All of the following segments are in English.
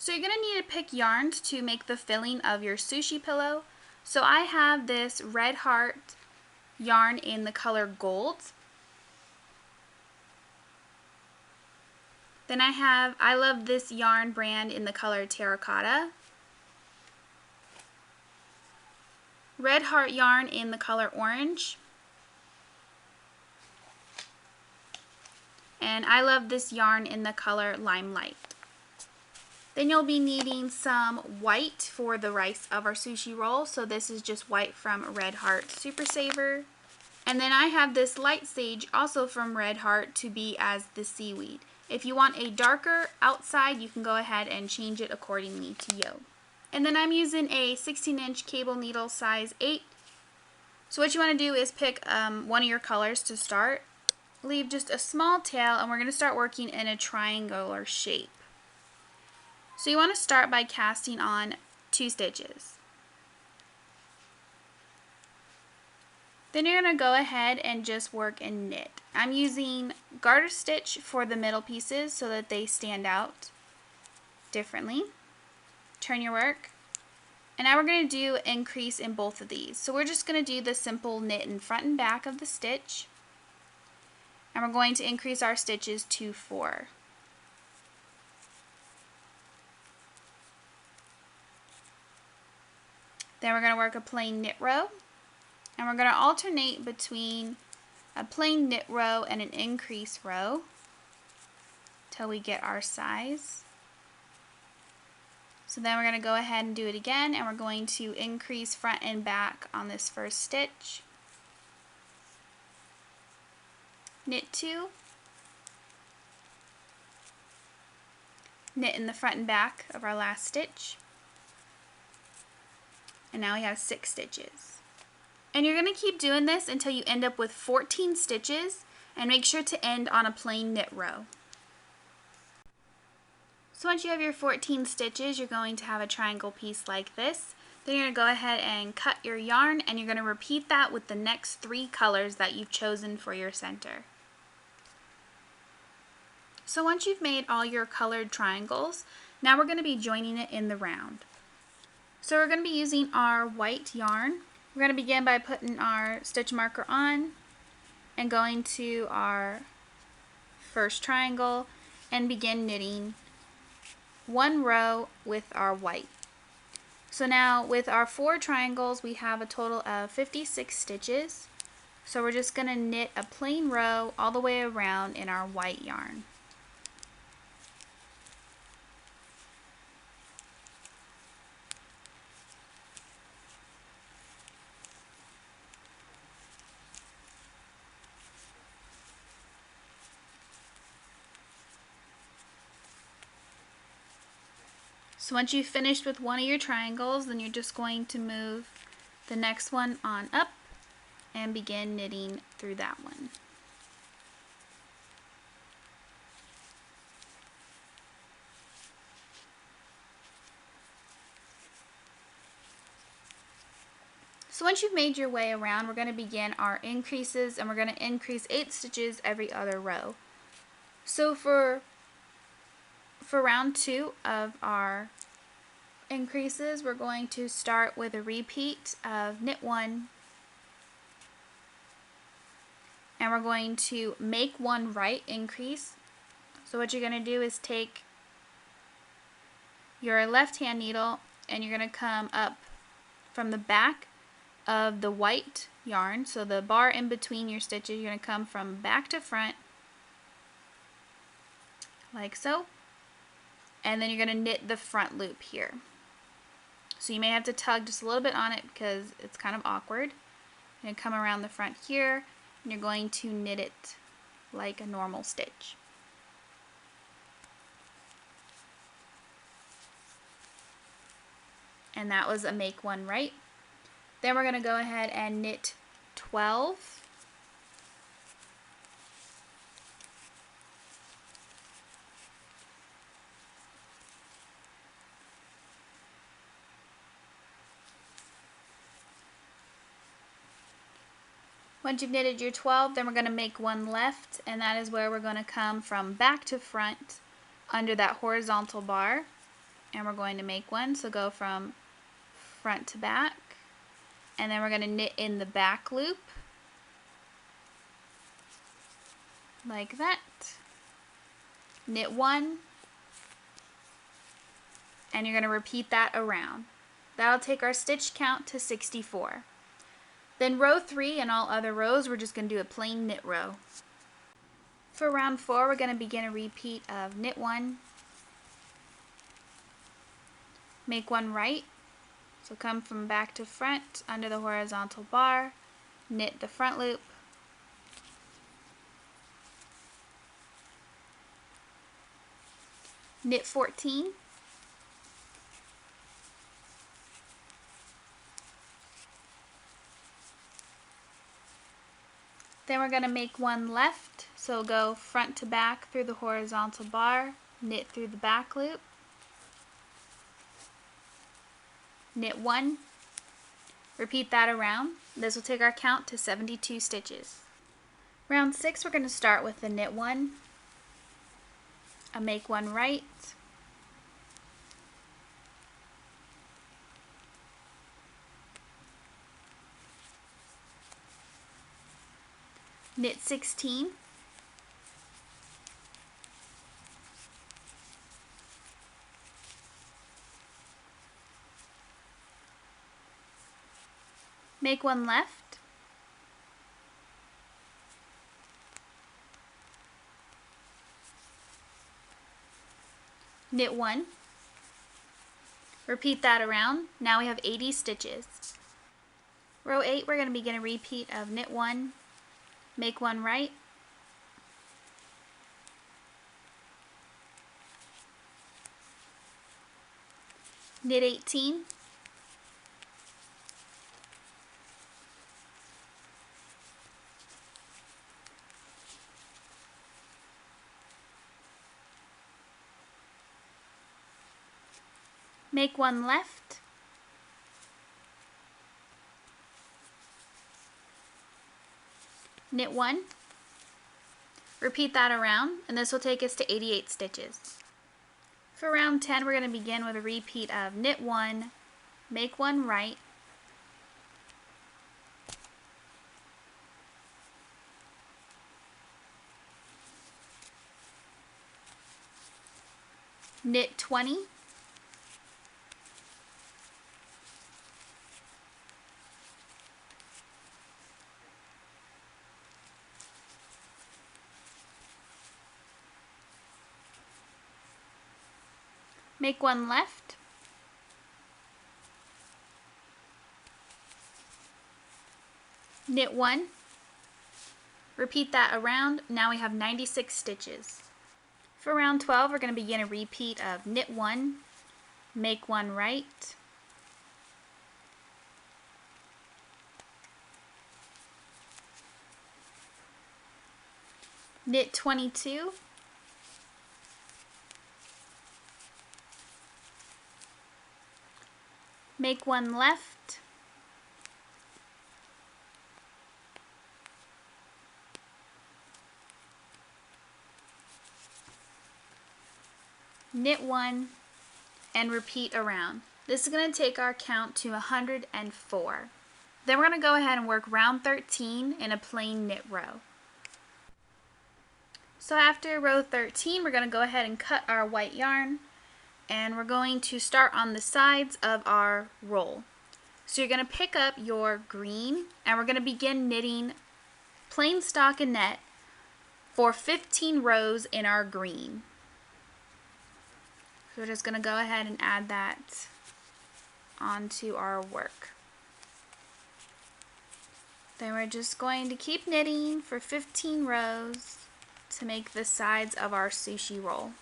So you're going to need to pick yarns to make the filling of your sushi pillow. So I have this Red Heart yarn in the color gold. Then I love this yarn brand in the color Terracotta. Red Heart yarn in the color orange. And I love this yarn in the color Limelight. Then you'll be needing some white for the rice of our sushi roll. So this is just white from Red Heart Super Saver. And then I have this light sage also from Red Heart to be as the seaweed. If you want a darker outside, you can go ahead and change it accordingly to you. And then I'm using a 16-inch cable needle size 8. So what you want to do is pick one of your colors to start. Leave just a small tail, and we're going to start working in a triangular shape. So you want to start by casting on 2 stitches. Then you're going to go ahead and just work and knit. I'm using garter stitch for the middle pieces so that they stand out differently. Turn your work. And now we're going to do increase in both of these. So we're just going to do the simple knit in front and back of the stitch. And we're going to increase our stitches to 4. Then we're going to work a plain knit row, and we're going to alternate between a plain knit row and an increase row till we get our size. So then we're going to go ahead and do it again, and we're going to increase front and back on this first stitch. Knit 2, knit in the front and back of our last stitch. And now we have 6 stitches. And you're going to keep doing this until you end up with 14 stitches, and make sure to end on a plain knit row. So once you have your 14 stitches, you're going to have a triangle piece like this. Then you're going to go ahead and cut your yarn, and you're going to repeat that with the next 3 colors that you've chosen for your center. So once you've made all your colored triangles, now we're going to be joining it in the round. So we're going to be using our white yarn. We're going to begin by putting our stitch marker on and going to our first triangle and begin knitting 1 row with our white. So now with our 4 triangles, we have a total of 56 stitches. So we're just going to knit a plain row all the way around in our white yarn. So once you've finished with one of your triangles, then you're just going to move the next one on up and begin knitting through that one. So once you've made your way around, we're going to begin our increases, and we're going to increase 8 stitches every other row. So for round 2 of our increases, we're going to start with a repeat of knit 1, and we're going to make 1 right increase. So what you're going to do is take your left hand needle, and you're going to come up from the back of the white yarn, so the bar in between your stitches, you're going to come from back to front like so, and then you're going to knit the front loop here. So you may have to tug just a little bit on it because it's kind of awkward. You're going to come around the front here, and you're going to knit it like a normal stitch. And that was a make 1 right. Then we're going to go ahead and knit 12. Once you've knitted your 12, then we're going to make 1 left, and that is where we're going to come from back to front under that horizontal bar, and we're going to make one. So go from front to back, and then we're going to knit in the back loop like that. Knit one, and you're going to repeat that around. That'll take our stitch count to 64. Then row 3 and all other rows, we're just going to do a plain knit row. For round 4, we're going to begin a repeat of knit 1, make 1 right, so come from back to front under the horizontal bar, knit the front loop, knit 14, then we're going to make 1 left, so go front to back through the horizontal bar, knit through the back loop, knit 1, repeat that around. This will take our count to 72 stitches. Round 6, we're going to start with the knit 1, a make 1 right, knit 16, make 1 left, knit 1, repeat that around. Now we have 80 stitches. Row 8, we're going to begin a repeat of knit 1, make 1 right, knit 18, make 1 left, knit 1, repeat that around, and this will take us to 88 stitches. For round 10, we're going to begin with a repeat of knit 1, make 1 right, knit 20, make 1 left, knit 1, repeat that around. Now we have 96 stitches. For round 12, we're going to begin a repeat of knit 1, make 1 right, knit 22, make 1 left, knit 1, and repeat around. This is going to take our count to 104. Then we're going to go ahead and work round 13 in a plain knit row. So after row 13, we're going to go ahead and cut our white yarn, and we're going to start on the sides of our roll. So you're going to pick up your green, and we're going to begin knitting plain stockinette for 15 rows in our green. So we're just going to go ahead and add that onto our work. Then we're just going to keep knitting for 15 rows to make the sides of our sushi roll.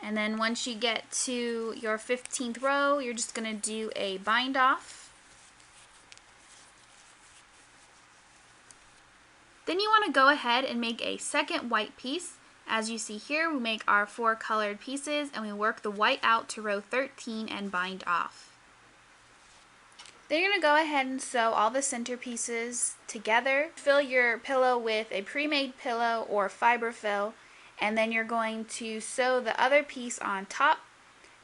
And then once you get to your 15th row, you're just going to do a bind off. Then you want to go ahead and make a second white piece. As you see here, we make our 4 colored pieces and we work the white out to row 13 and bind off. Then you're going to go ahead and sew all the center pieces together. Fill your pillow with a pre-made pillow or fiber fill, and then you're going to sew the other piece on top,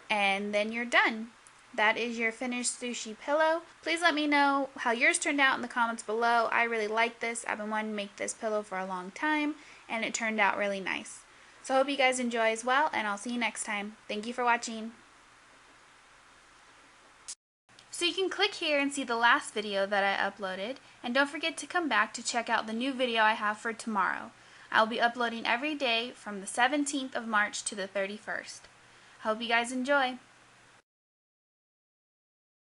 and then you're done. That is your finished sushi pillow. Please let me know how yours turned out in the comments below. I really like this. I've been wanting to make this pillow for a long time, and it turned out really nice. So I hope you guys enjoy as well, and I'll see you next time. Thank you for watching. So you can click here and see the last video that I uploaded, and don't forget to come back to check out the new video I have for tomorrow. I'll be uploading every day from the 17th of March to the 31st. Hope you guys enjoy.